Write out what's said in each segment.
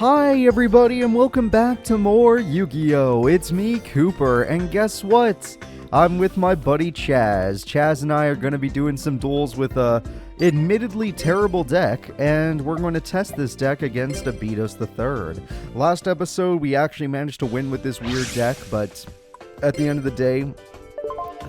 Hi everybody and welcome back to more Yu-Gi-Oh! It's me, Cooper, and guess what? I'm with my buddy Chaz. Chaz and I are going to be doing some duels with a admittedly terrible deck, and we're going to test this deck against Abidos III. Last episode, we actually managed to win with this weird deck, but at the end of the day,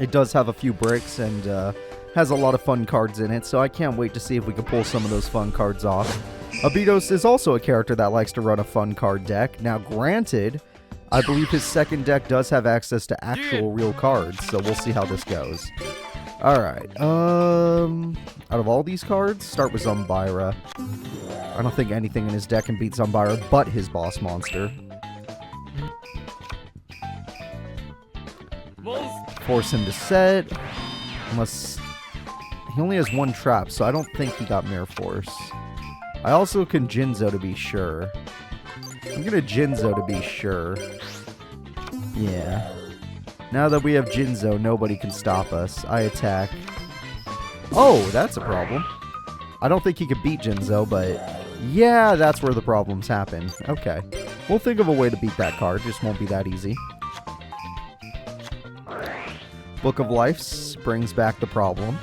it does have a few breaks and has a lot of fun cards in it, so I can't wait to see if we can pull some of those fun cards off. Abidos is also a character that likes to run a fun card deck. Now, granted, I believe his second deck does have access to actual real cards, so we'll see how this goes. Alright, out of all these cards, start with Zumbira. I don't think anything in his deck can beat Zumbira but his boss monster. Force him to set, unless he only has one trap, so I don't think he got Mirror Force. I also can Jinzo to be sure. I'm gonna Jinzo to be sure. Yeah. Now that we have Jinzo, nobody can stop us. I attack. Oh, that's a problem. I don't think he could beat Jinzo, but yeah, that's where the problems happen. Okay. We'll think of a way to beat that card. Just won't be that easy. Book of Life brings back the problem.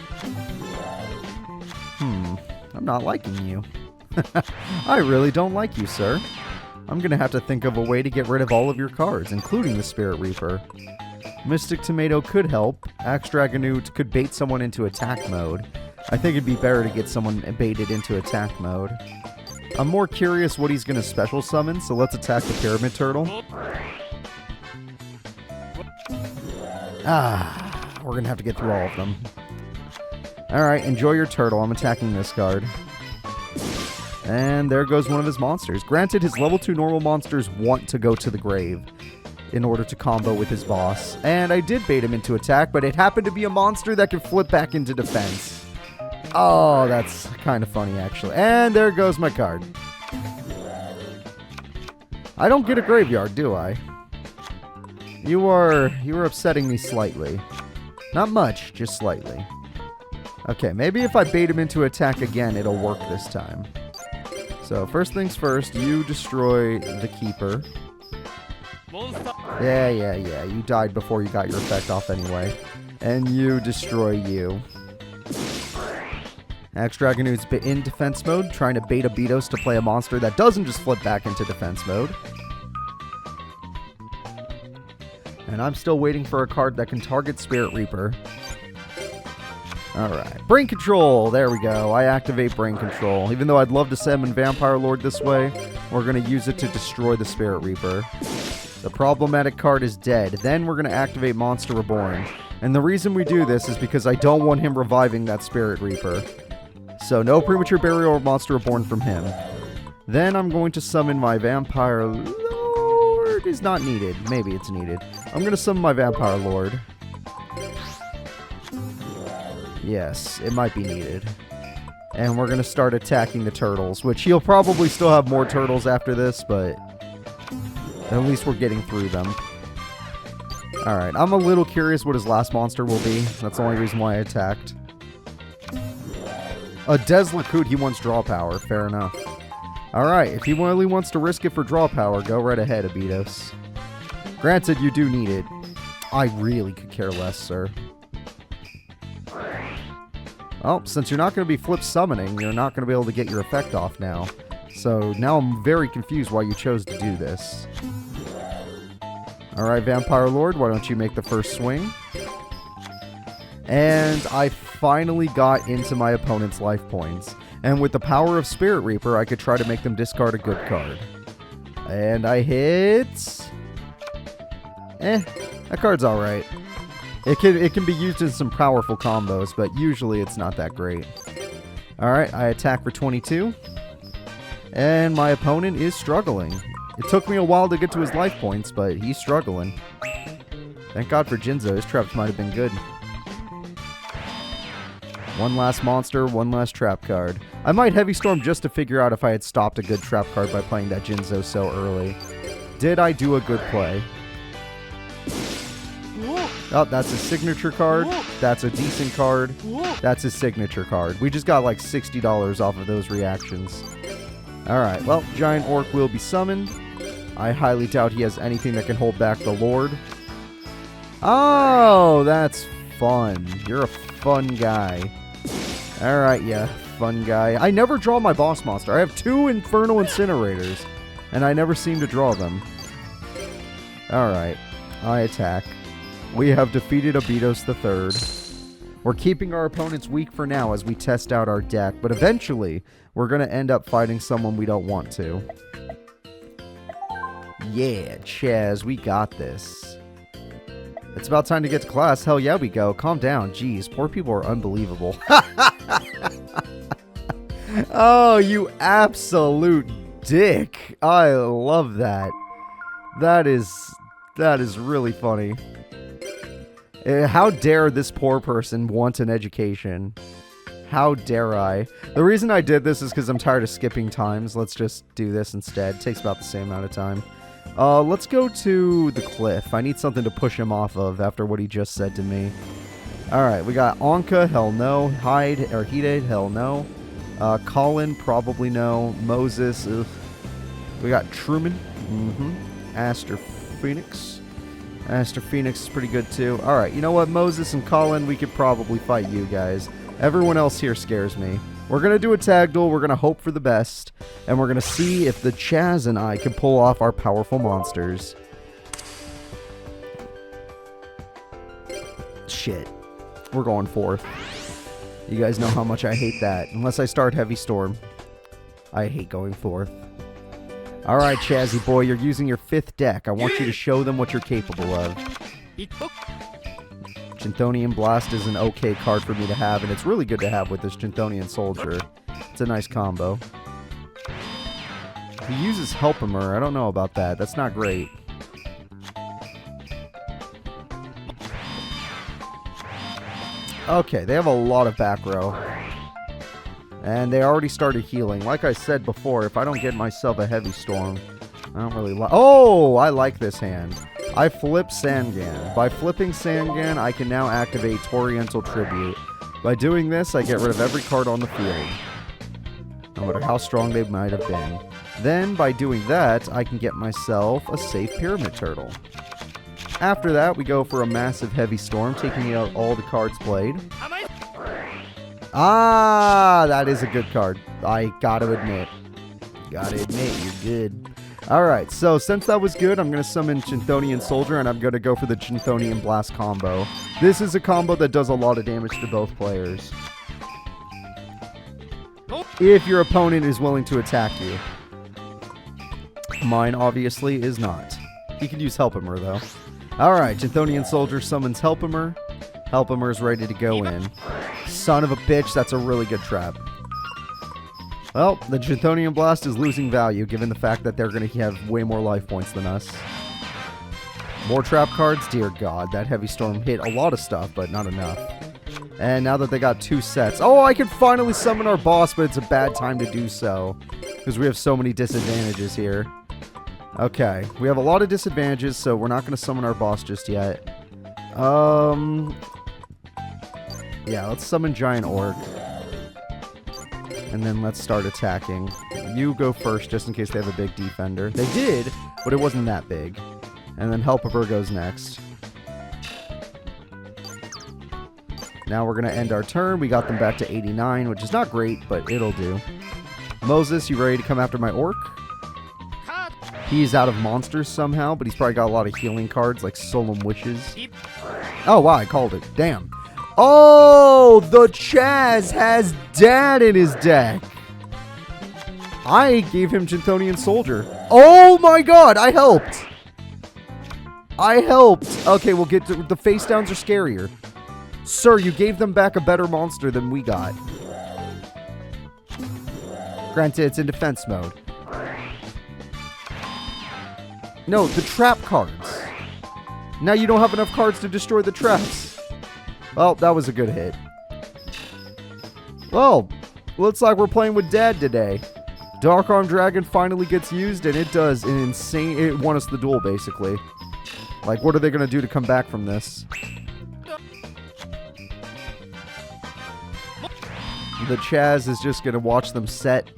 I'm not liking you. I really don't like you, sir. I'm gonna have to think of a way to get rid of all of your cards, including the Spirit Reaper. Mystic Tomato could help. Axe Dragonoot could bait someone into attack mode. I think it'd be better to get someone baited into attack mode. I'm more curious what he's gonna special summon, so let's attack the Pyramid Turtle. We're gonna have to get through all of them. Alright, enjoy your turtle. I'm attacking this card. And there goes one of his monsters. Granted, his level 2 normal monsters want to go to the grave in order to combo with his boss. And I did bait him into attack, but it happened to be a monster that could flip back into defense. Oh, that's kind of funny, actually. And there goes my card. I don't get a graveyard, do I? You are upsetting me slightly. Not much, just slightly. Okay, maybe if I bait him into attack again, it'll work this time. So, first things first, you destroy the Keeper. Yeah, you died before you got your effect off anyway. And you destroy you. Axe Dragonoot's in defense mode, trying to bait Abidos to play a monster that doesn't just flip back into defense mode. And I'm still waiting for a card that can target Spirit Reaper. Alright. Brain Control! There we go. I activate Brain Control. Even though I'd love to summon Vampire Lord this way, we're going to use it to destroy the Spirit Reaper. The problematic card is dead. Then we're going to activate Monster Reborn. And the reason we do this is because I don't want him reviving that Spirit Reaper. So no premature burial or Monster Reborn from him. Then I'm going to summon my Vampire Lord. Is not needed. Maybe it's needed. I'm going to summon my Vampire Lord. Yes, it might be needed. And we're going to start attacking the turtles, which he'll probably still have more turtles after this, but at least we're getting through them. Alright, I'm a little curious what his last monster will be. That's the only reason why I attacked. A Deslakoot, he wants draw power. Fair enough. Alright, if he really wants to risk it for draw power, go right ahead, Abidos. Granted, you do need it. I really could care less, sir. Well, since you're not going to be flip summoning, you're not going to be able to get your effect off now. So now I'm very confused why you chose to do this. Alright, Vampire Lord, why don't you make the first swing? And I finally got into my opponent's life points. And with the power of Spirit Reaper, I could try to make them discard a good card. And I hit... that card's alright. It can be used in some powerful combos, but usually it's not that great. Alright, I attack for 22. And my opponent is struggling. It took me a while to get to his life points, but he's struggling. Thank God for Jinzo, his traps might have been good. One last monster, one last trap card. I might Heavy Storm just to figure out if I had stopped a good trap card by playing that Jinzo so early. Did I do a good play? Oh, that's his signature card. That's a decent card. That's his signature card. We just got like $60 off of those reactions. Alright, well, Giant Orc will be summoned. I highly doubt he has anything that can hold back the Lord. Oh, that's fun. You're a fun guy. Alright, yeah, fun guy. I never draw my boss monster. I have 2 Infernal Incinerators, and I never seem to draw them. Alright, I attack. We have defeated Abidos III. We're keeping our opponents weak for now as we test out our deck, but eventually, we're going to end up fighting someone we don't want to. Yeah, Chaz, we got this. It's about time to get to class. Hell yeah, we go. Calm down. Jeez, poor people are unbelievable. Oh, you absolute dick. I love that. That is really funny. How dare this poor person want an education? How dare I? The reason I did this is because I'm tired of skipping times. Let's just do this instead. It takes about the same amount of time. Let's go to the cliff. I need something to push him off of after what he just said to me. Alright, we got Anka, hell no. Hyde, or Hide, hell no. Colin, probably no. Moses, ugh. We got Trueman. Aster Phoenix. Aster Phoenix is pretty good too. Alright, you know what? Moses and Colin, we could probably fight you guys. Everyone else here scares me. We're going to do a tag duel. We're going to hope for the best. And we're going to see if the Chaz and I can pull off our powerful monsters. Shit. We're going 4th. You guys know how much I hate that. Unless I start Heavy Storm. I hate going 4th. Alright, Chazzy boy, you're using your 5th deck. I want you to show them what you're capable of. Chinthonian Blast is an okay card for me to have, and it's really good to have with this Chinthonian Soldier. It's a nice combo. He uses Helpimer. I don't know about that. That's not great. Okay, they have a lot of back row. And they already started healing. Like I said before, if I don't get myself a Heavy Storm, I don't really like... Oh, I like this hand. I flip Sangan. By flipping Sangan, I can now activate Toriental Tribute. By doing this, I get rid of every card on the field, no matter how strong they might have been. Then, by doing that, I can get myself a safe Pyramid Turtle. After that, we go for a massive Heavy Storm, taking out all the cards played. Ah, that is a good card. I gotta admit. Gotta admit, you're good. Alright, so since that was good, I'm going to summon Chinthonian Soldier, and I'm going to go for the Chinthonian Blast combo. This is a combo that does a lot of damage to both players. If your opponent is willing to attack you. Mine, obviously, is not. He could use Helpimer, though. Alright, Chinthonian Soldier summons Helpimer. Helpimer is ready to go in. Son of a bitch, that's a really good trap. Well, the Chinthonian Blast is losing value, given the fact that they're going to have way more life points than us. More trap cards? Dear God, that Heavy Storm hit a lot of stuff, but not enough. And now that they got 2 sets... Oh, I can finally summon our boss, but it's a bad time to do so. Because we have so many disadvantages here. Okay, we have a lot of disadvantages, so we're not going to summon our boss just yet. Yeah, let's summon Giant Orc. And then let's start attacking. You go first, just in case they have a big defender. They did, but it wasn't that big. And then Helpimer goes next. Now we're going to end our turn. We got them back to 89, which is not great, but it'll do. Moses, you ready to come after my Orc? He's out of monsters somehow, but he's probably got a lot of healing cards, like Solemn Wishes. Oh, wow, I called it. Damn. Oh, the Chaz has Dad in his deck. I gave him Chinthonian Soldier. Oh my God, I helped. I helped. Okay, we'll get to... The face downs are scarier. Sir, you gave them back a better monster than we got. Granted, it's in defense mode. No, the trap cards. Now you don't have enough cards to destroy the traps. Well, that was a good hit. Well, looks like we're playing with Dad today. Dark Arm Dragon finally gets used, and it does an insane... It won us the duel, basically. Like, what are they going to do to come back from this? The Chaz is just going to watch them set.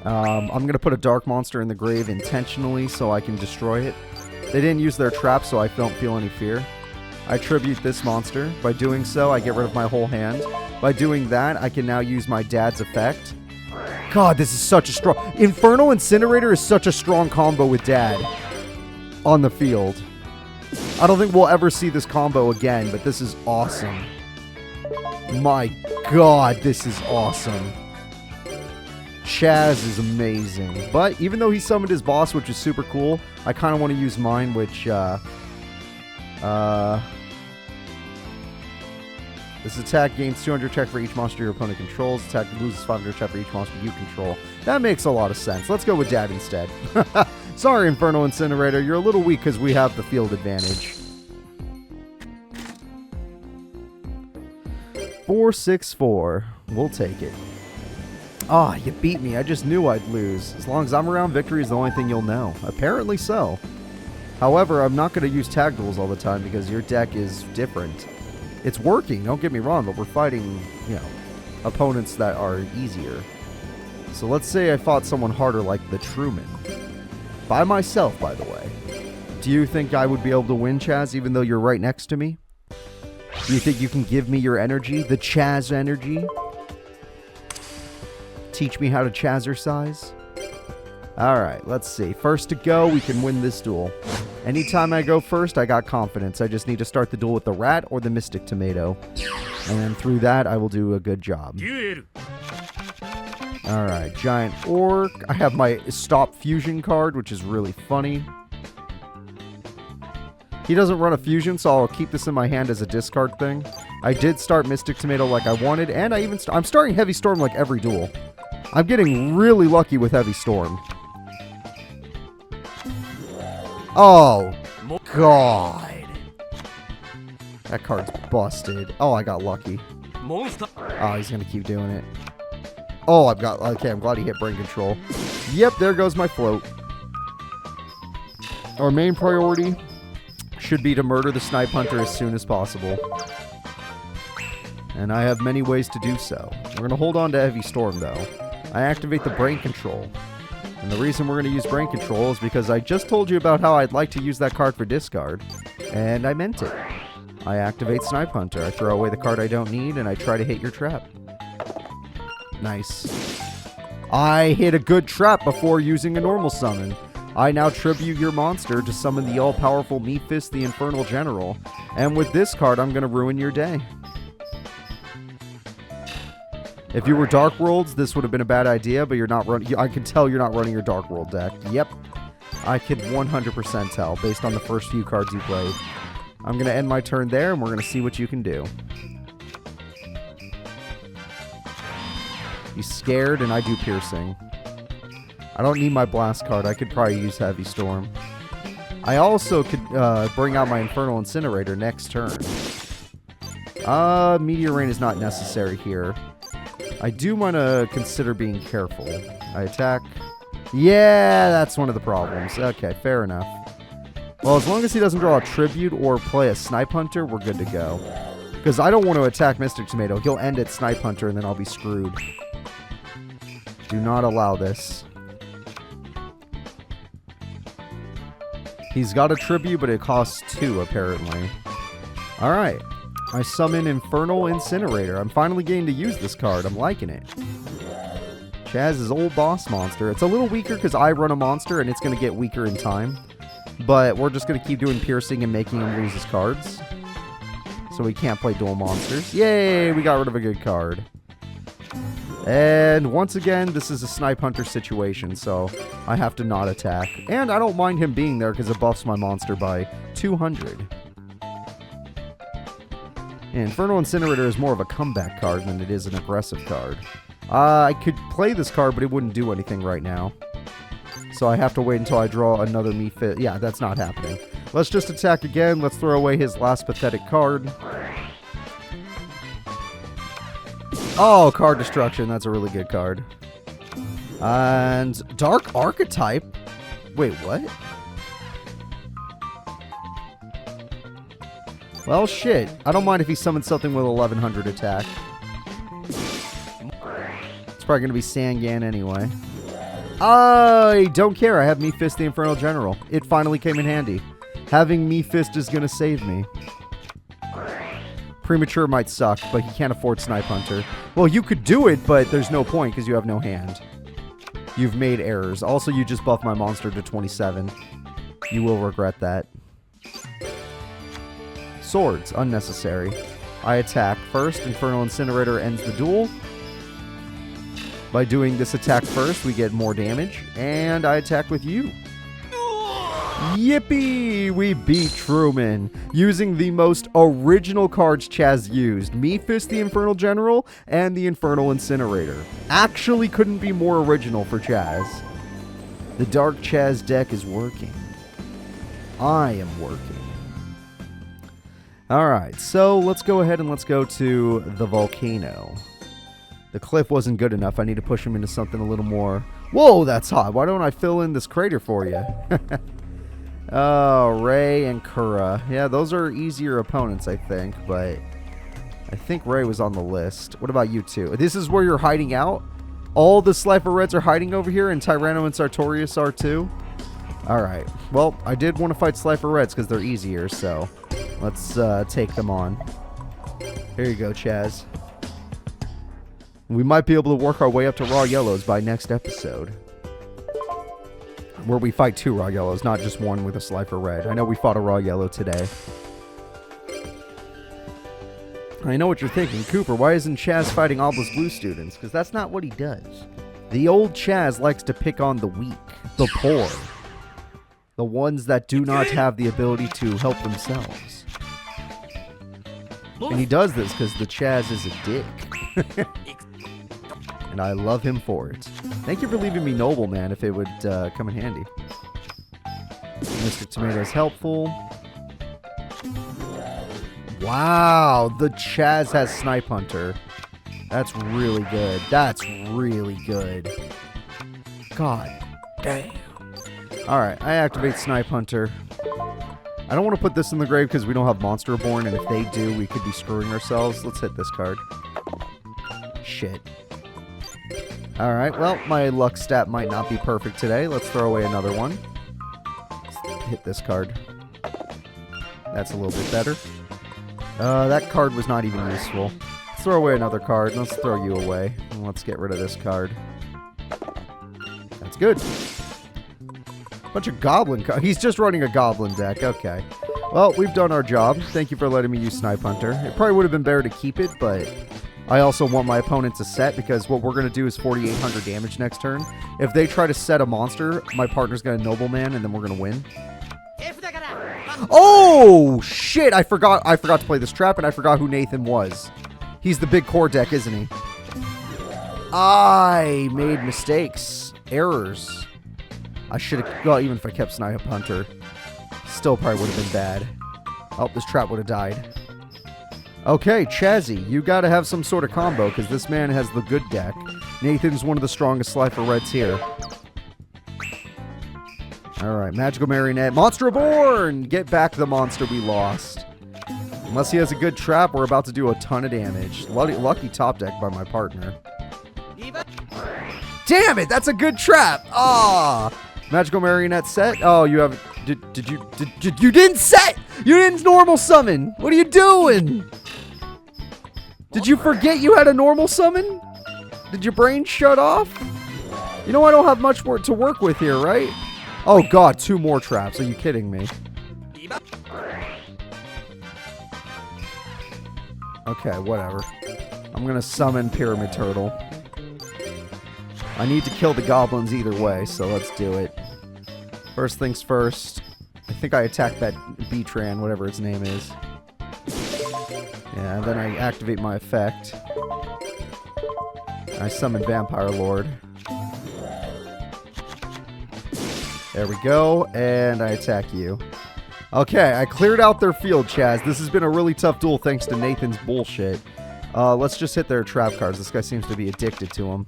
I'm going to put a dark monster in the grave intentionally so I can destroy it. They didn't use their trap, so I don't feel any fear. I tribute this monster. By doing so, I get rid of my whole hand. By doing that, I can now use my dad's effect. God, this is such a strong... Infernal Incinerator is such a strong combo with Dad on the field. I don't think we'll ever see this combo again, but this is awesome. My God, this is awesome. Chaz is amazing. But even though he summoned his boss, which is super cool, I kind of want to use mine, which... This attack gains 200 check for each monster your opponent controls. Attack loses 500 check for each monster you control. That makes a lot of sense. Let's go with Dad instead. Sorry, Infernal Incinerator. You're a little weak because we have the field advantage. 4-6-4. We'll take it. Ah, you beat me. I just knew I'd lose. As long as I'm around, victory is the only thing you'll know. Apparently so. However, I'm not going to use tag duels all the time because your deck is different. It's working, don't get me wrong, but we're fighting, you know, opponents that are easier. So let's say I fought someone harder like the Trueman. By myself, by the way. Do you think I would be able to win, Chaz, even though you're right next to me? Do you think you can give me your energy? The Chaz energy? Teach me how to Chazercise? Alright, let's see. First to go, we can win this duel. Anytime I go first, I got confidence. I just need to start the duel with the rat or the mystic tomato. And then through that, I will do a good job. Alright, giant orc. I have my stop fusion card, which is really funny. He doesn't run a fusion, so I'll keep this in my hand as a discard thing. I did start mystic tomato like I wanted, and I'm starting heavy storm like every duel. I'm getting really lucky with heavy storm. Oh, God. That card's busted. Oh, I got lucky. Oh, he's going to keep doing it. Oh, okay, I'm glad he hit brain control. Yep, there goes my float. Our main priority should be to murder the snipe hunter as soon as possible. And I have many ways to do so. We're going to hold on to heavy storm, though. I activate the brain control. And the reason we're going to use brain control is because I just told you about how I'd like to use that card for discard. And I meant it. I activate Snipe Hunter. I throw away the card I don't need, and I try to hit your trap. Nice. I hit a good trap before using a normal summon. I now tribute your monster to summon the all-powerful Meatfist, the Infernal General. And with this card, I'm going to ruin your day. If you were Dark Worlds, this would have been a bad idea, but you're not running. I can tell you're not running your Dark World deck. Yep. I could 100% tell based on the first few cards you played. I'm going to end my turn there, and we're going to see what you can do. He's scared, and I do piercing. I don't need my blast card. I could probably use Heavy Storm. I also could bring out my Infernal Incinerator next turn. Meteor Rain is not necessary here. I do want to consider being careful. I attack. Yeah, that's one of the problems. Okay, fair enough. Well, as long as he doesn't draw a Tribute or play a Snipe Hunter, we're good to go. Because I don't want to attack Mystic Tomato. He'll end at Snipe Hunter, and then I'll be screwed. Do not allow this. He's got a Tribute, but it costs 2, apparently. Alright. I summon Infernal Incinerator. I'm finally getting to use this card. I'm liking it. Chaz's old boss monster. It's a little weaker because I run a monster, and it's going to get weaker in time. But we're just going to keep doing piercing and making him lose his cards. So he can't play dual monsters. Yay! We got rid of a good card. And once again, this is a Snipe Hunter situation, so I have to not attack. And I don't mind him being there because it buffs my monster by 200. Infernal Incinerator is more of a comeback card than it is an aggressive card. I could play this card, but it wouldn't do anything right now. So I have to wait until I draw another Meatfist. Yeah, that's not happening. Let's just attack again. Let's throw away his last pathetic card. Oh, card destruction. That's a really good card. And Dark Archetype. Wait, what? Well, shit. I don't mind if he summons something with 1100 attack. It's probably going to be Sangan anyway. I don't care. I have Me Fist the Infernal General. It finally came in handy. Having Me Fist is going to save me. Premature might suck, but he can't afford Snipe Hunter. Well, you could do it, but there's no point because you have no hand. You've made errors. Also, you just buffed my monster to 27. You will regret that. Swords. Unnecessary. I attack first. Infernal Incinerator ends the duel. By doing this attack first, we get more damage. And I attack with you. Yippee! We beat Trueman using the most original cards Chaz used. Me Fist the Infernal General and the Infernal Incinerator. Actually couldn't be more original for Chaz. The Dark Chaz deck is working. I am working. Alright, so let's go ahead and let's go to the volcano. The cliff wasn't good enough. I need to push him into something a little more... Whoa, that's hot. Why don't I fill in this crater for you? Oh, Ray and Kura. Yeah, those are easier opponents, I think, but I think Ray was on the list. What about you two? This is where you're hiding out? All the Slifer Reds are hiding over here, and Tyranno and Sartorius are too? Alright. Well, I did want to fight Slifer Reds because they're easier, so let's take them on. Here you go, Chaz. We might be able to work our way up to Raw Yellows by next episode. Where we fight 2 Raw Yellows, not just one with a Slifer Red. I know we fought a Raw Yellow today. I know what you're thinking. Cooper, why isn't Chaz fighting Obelisk Blue students? Because that's not what he does. The old Chaz likes to pick on the weak, the poor. The ones that do not have the ability to help themselves. And he does this because the Chaz is a dick. And I love him for it. Thank you for leaving me Noble, man, if it would come in handy. Mr. Tomato is helpful. Wow, the Chaz has Snipe Hunter. That's really good. That's really good. God damn. Alright, I activate Snipe Hunter. I don't want to put this in the grave because we don't have Monster Reborn, and if they do, we could be screwing ourselves. Let's hit this card. Shit. Alright, well, my luck stat might not be perfect today. Let's throw away another one. Let's hit this card. That's a little bit better. That card was not even useful. Let's throw away another card. Let's throw you away. And let's get rid of this card. That's good. Bunch of goblin cards. He's just running a goblin deck. Okay. Well, we've done our job. Thank you for letting me use Snipe Hunter. It probably would have been better to keep it, but... I also want my opponent to set because what we're going to do is 4,800 damage next turn. If they try to set a monster, my partner's going to Nobleman and then we're going to win. Oh, shit. I forgot to play this trap and I forgot who Nathan was. He's the big core deck, isn't he? I made mistakes. Errors. I should have... Well, even if I kept Snipe Hunter, still probably would have been bad. Oh, this trap would have died. Okay, Chazzy, you gotta have some sort of combo, because this man has the good deck. Nathan's one of the strongest Slifer Reds here. Alright, Magical Marionette. Monster Reborn! Get back the monster we lost. Unless he has a good trap, we're about to do a ton of damage. Lucky top deck by my partner. Damn it, that's a good trap! Ah! Magical Marionette set? Oh, you have... you didn't set! You didn't normal summon! What are you doing? Did you forget you had a normal summon? Did your brain shut off? You know I don't have much more to work with here, right? Oh god, 2 more traps. Are you kidding me? Okay, whatever. I'm gonna summon Pyramid Turtle. I need to kill the goblins either way, so let's do it. First things first. I think I attacked that B-Tran, whatever its name is. Yeah, and then I activate my effect. I summon Vampire Lord. There we go, and I attack you. Okay, I cleared out their field, Chaz. This has been a really tough duel thanks to Nathan's bullshit. Let's just hit their trap cards. This guy seems to be addicted to them.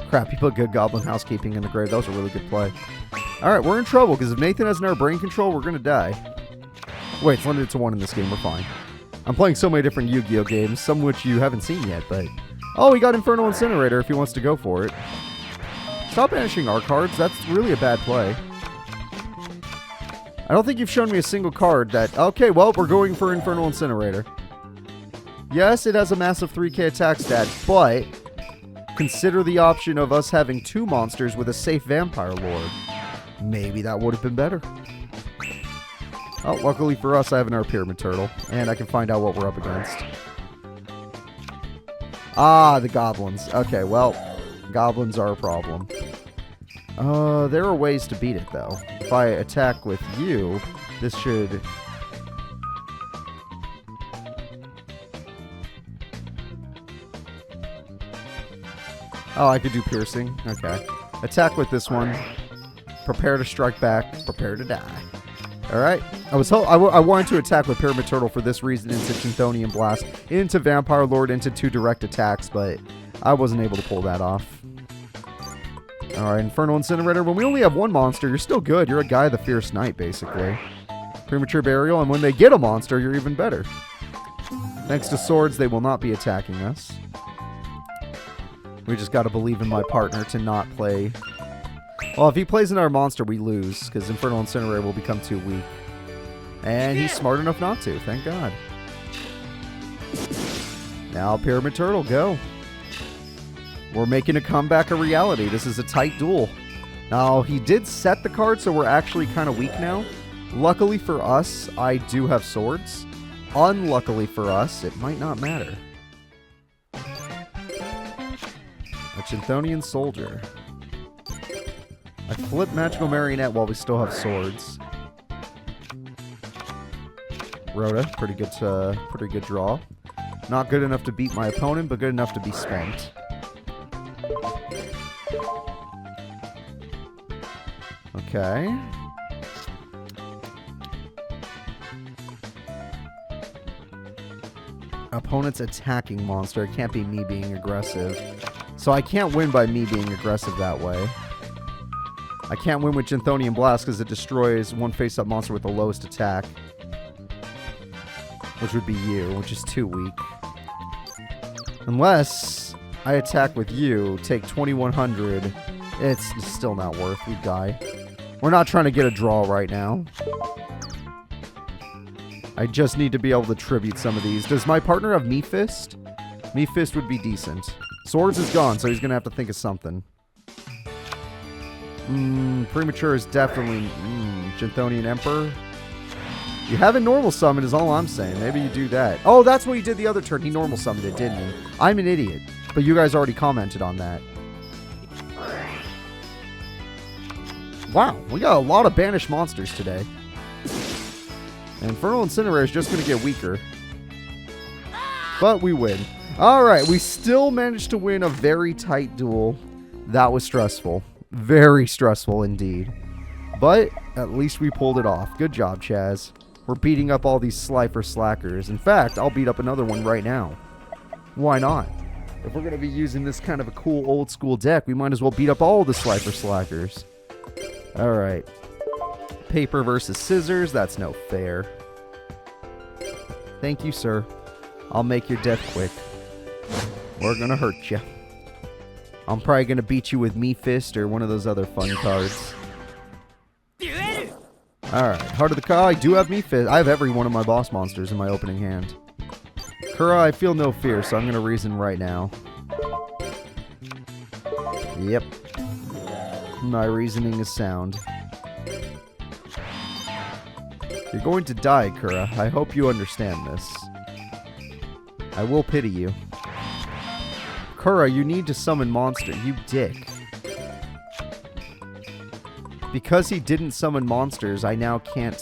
Crap, he put good Goblin Housekeeping in the grave. That was a really good play. Alright, we're in trouble, because if Nathan has no brain control, we're going to die. Wait, it's limited to 1 in this game. We're fine. I'm playing so many different Yu-Gi-Oh! Games, some which you haven't seen yet, but... Oh, he got Infernal Incinerator if he wants to go for it. Stop banishing our cards. That's really a bad play. I don't think you've shown me a single card that... Okay, well, we're going for Infernal Incinerator. Yes, it has a massive 3k attack stat, but consider the option of us having 2 monsters with a safe Vampire Lord. Maybe that would have been better. Oh, luckily for us, I have an Pyramid Turtle, and I can find out what we're up against. Ah, the goblins. Okay, well, goblins are a problem. There are ways to beat it, though. If I attack with you, this should... Oh, I could do piercing. Okay. Attack with this one. Prepare to strike back. Prepare to die. Alright. I wanted to attack with Pyramid Turtle for this reason into Chinthonian Blast, into Vampire Lord, into 2 direct attacks, but I wasn't able to pull that off. Alright, Infernal Incinerator. When we only have 1 monster, you're still good. You're a guy of the Fierce Knight, basically. Premature Burial, and when they get a monster, you're even better. Thanks to swords, they will not be attacking us. We just gotta believe in my partner to not play... Well, if he plays in our monster, we lose, because Infernal Incinerator will become too weak. And he's smart enough not to, thank God. Now, Pyramid Turtle, go. We're making a comeback a reality. This is a tight duel. Now, he did set the card, so we're actually kind of weak now. Luckily for us, I do have swords. Unluckily for us, it might not matter. A Chinthonian Soldier. I flip Magical Marionette while we still have swords. Rhoda, pretty good draw. Not good enough to beat my opponent, but good enough to be spent. Okay. Opponent's attacking monster. It can't be me being aggressive. So I can't win by me being aggressive that way. I can't win with Chinthonian Blast because it destroys 1 face-up monster with the lowest attack. Which would be you, which is too weak. Unless I attack with you, take 2100. It's still not worth. We die. We're not trying to get a draw right now. I just need to be able to tribute some of these. Does my partner have Me Fist? Me Fist would be decent. Swords is gone, so he's going to have to think of something. Premature is definitely... Chinthonian Emperor? You haven't normal summoned is all I'm saying. Maybe you do that. Oh, that's what he did the other turn. He normal summoned it, didn't he? I'm an idiot. But you guys already commented on that. Wow, we got a lot of banished monsters today. And Infernal Incinerator is just going to get weaker. But we win. Alright, we still managed to win a very tight duel. That was stressful. Very stressful indeed. But at least we pulled it off. Good job, Chaz. We're beating up all these Slifer Slackers. In fact, I'll beat up another one right now. Why not? If we're going to be using this kind of a cool old school deck, we might as well beat up all the Slifer Slackers. Alright. Paper versus scissors. That's no fair. Thank you, sir. I'll make your death quick. We're going to hurt you. I'm probably going to beat you with Me Fist or one of those other fun cards. Alright, Heart of the Ka. I do have Me Fist. I have every one of my boss monsters in my opening hand. Kura, I feel no fear, so I'm going to reason right now. Yep. My reasoning is sound. You're going to die, Kura. I hope you understand this. I will pity you. Kura, you need to summon monster. You dick. Because he didn't summon monsters, I now can't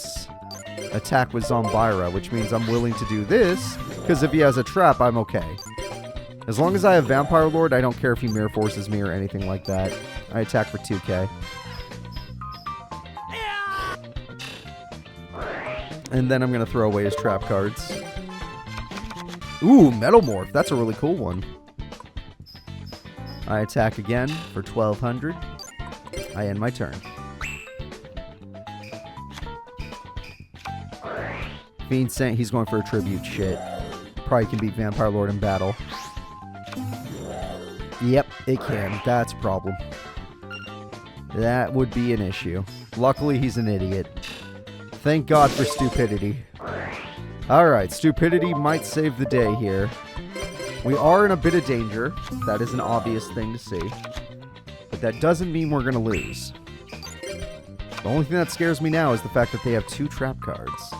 attack with Zombira, which means I'm willing to do this, because if he has a trap, I'm okay. As long as I have Vampire Lord, I don't care if he Mirror Forces me or anything like that. I attack for 2k. And then I'm going to throw away his trap cards. Ooh, Metalmorph. That's a really cool one. I attack again for 1200. I end my turn. Fiend Saint, he's going for a tribute shit. Probably can beat Vampire Lord in battle. Yep, it can. That's a problem. That would be an issue. Luckily, he's an idiot. Thank God for stupidity. Alright, stupidity might save the day here. We are in a bit of danger. That is an obvious thing to see. But that doesn't mean we're going to lose. The only thing that scares me now is the fact that they have 2 trap cards.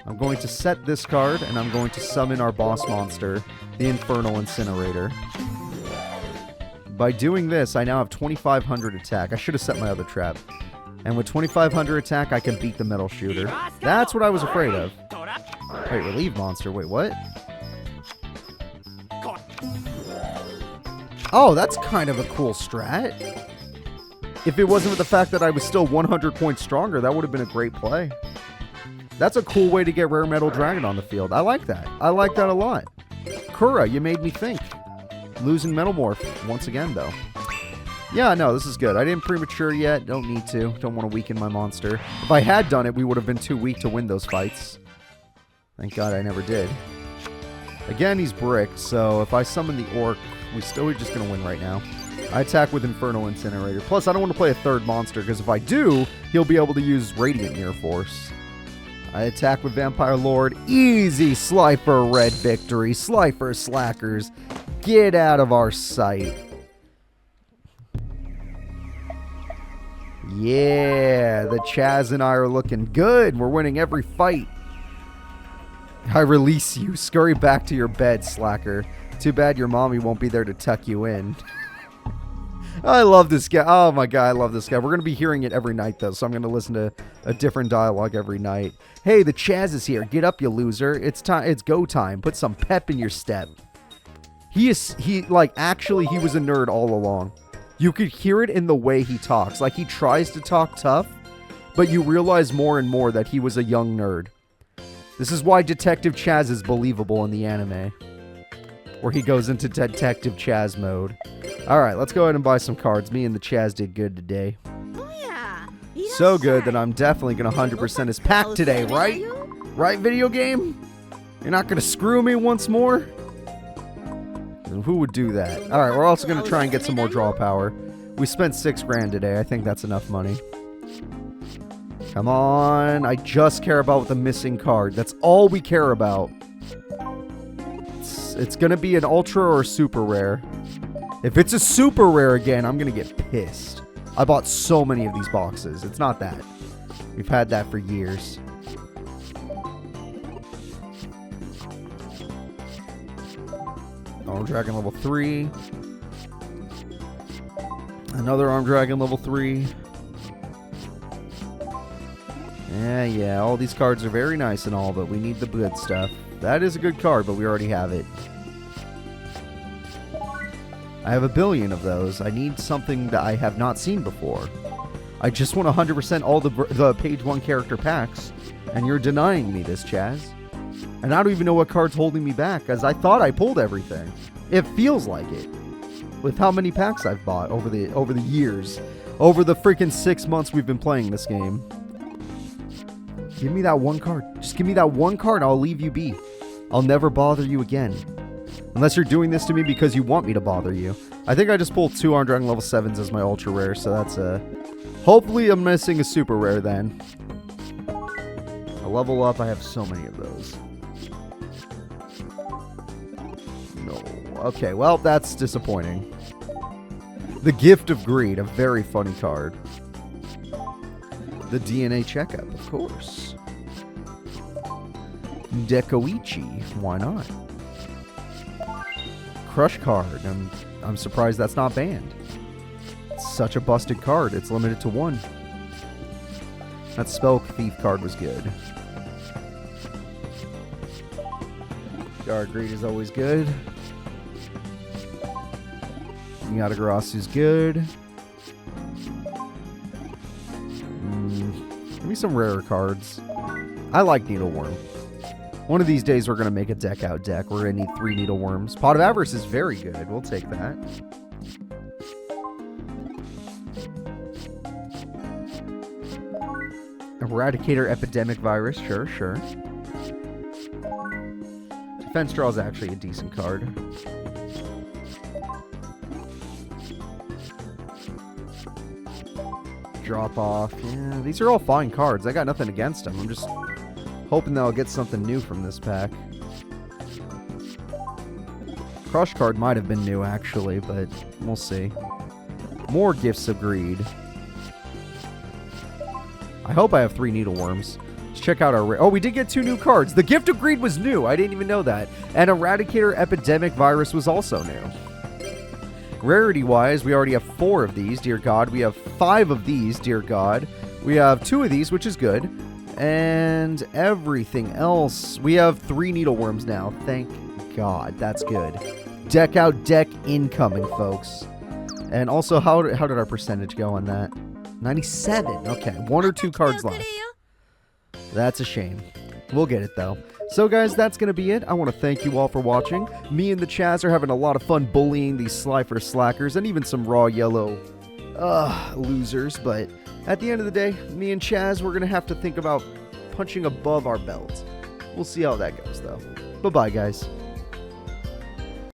I'm going to set this card, and I'm going to summon our boss monster, the Infernal Incinerator. By doing this, I now have 2,500 attack. I should have set my other trap. And with 2,500 attack, I can beat the metal shooter. That's what I was afraid of. Wait, relieve monster. Wait, what? Oh, that's kind of a cool strat. If it wasn't for the fact that I was still 100 points stronger, that would have been a great play. That's a cool way to get Rare Metal Dragon on the field. I like that. I like that a lot. Kura, you made me think. Losing Metamorph once again, though. Yeah, no, this is good. I didn't premature yet. Don't need to. Don't want to weaken my monster. If I had done it, we would have been too weak to win those fights. Thank God I never did. Again, he's bricked, so if I summon the Orc, we're just going to win right now. I attack with Infernal Incinerator. Plus, I don't want to play a third monster, because if I do, he'll be able to use Radiant Mirror Force. I attack with Vampire Lord. Easy Slifer red victory. Slifer slackers. Get out of our sight. Yeah, the Chaz and I are looking good. We're winning every fight. I release you. Scurry back to your bed, slacker. Too bad your mommy won't be there to tuck you in. I love this guy. Oh my God, I love this guy. We're going to be hearing it every night, though, so I'm going to listen to a different dialogue every night. Hey, the Chaz is here. Get up, you loser. It's time. It's go time. Put some pep in your step. Actually, he was a nerd all along. You could hear it in the way he talks. Like, he tries to talk tough, but you realize more and more that he was a young nerd. This is why Detective Chaz is believable in the anime, where he goes into Detective Chaz mode. Alright, let's go ahead and buy some cards. Me and the Chaz did good today. So good that I'm definitely going to 100% his pack today, right? Right, video game? You're not going to screw me once more? And who would do that? Alright, we're also going to try and get some more draw power. We spent 6 grand today. I think that's enough money. Come on. I just care about the missing card. That's all we care about. It's going to be an ultra or a super rare. If it's a super rare again, I'm going to get pissed. I bought so many of these boxes. It's not that. We've had that for years. Arm Dragon level 3. Another Arm Dragon level 3. Yeah, all these cards are very nice and all, but we need the good stuff. That is a good card, but we already have it. I have a billion of those. I need something that I have not seen before. I just want 100% all the page 1 character packs, and you're denying me this, Chaz. And I don't even know what card's holding me back, as I thought I pulled everything. It feels like it. With how many packs I've bought over the years. Over the freaking 6 months we've been playing this game. Give me that one card. Just give me that one card, I'll leave you be. I'll never bother you again. Unless you're doing this to me because you want me to bother you. I think I just pulled 2 Arm Dragon level 7s as my ultra rare, so that's hopefully I'm missing a super rare then. A level up, I have so many of those. No. Okay, well, that's disappointing. The Gift of Greed, a very funny card. The DNA Checkup, of course. Dekoichi, why not? Crush card, I'm surprised that's not banned. It's such a busted card, it's limited to 1. That Spell Thief card was good. Dark Greed is always good. Yatagarasu's good. Give me some rarer cards. I like Needleworm. One of these days we're going to make a deck out deck. We're going to need 3 Needleworms. Pot of Avarice is very good. We'll take that. Eradicator Epidemic Virus. Sure. Defense Draw is actually a decent card. drop off. Yeah, these are all fine cards. I got nothing against them. I'm just hoping that I'll get something new from this pack. Crush card might have been new, actually, but we'll see. More Gifts of Greed. I hope I have 3 Needleworms. Let's check out our... Oh, we did get 2 new cards. The Gift of Greed was new. I didn't even know that. And Eradicator Epidemic Virus was also new. Rarity-wise, we already have 4 of these, dear God. We have 5 of these, dear God. We have 2 of these, which is good. And everything else. We have 3 Needleworms now. Thank God. That's good. Deck out deck incoming, folks. And also, how did our percentage go on that? 97. Okay, 1 or 2 cards left. That's a shame. We'll get it, though. So, guys, that's going to be it. I want to thank you all for watching. Me and the Chaz are having a lot of fun bullying these Slifer slackers and even some raw yellow losers. But at the end of the day, me and Chaz, we're going to have to think about punching above our belt. We'll see how that goes, though. Bye-bye, guys.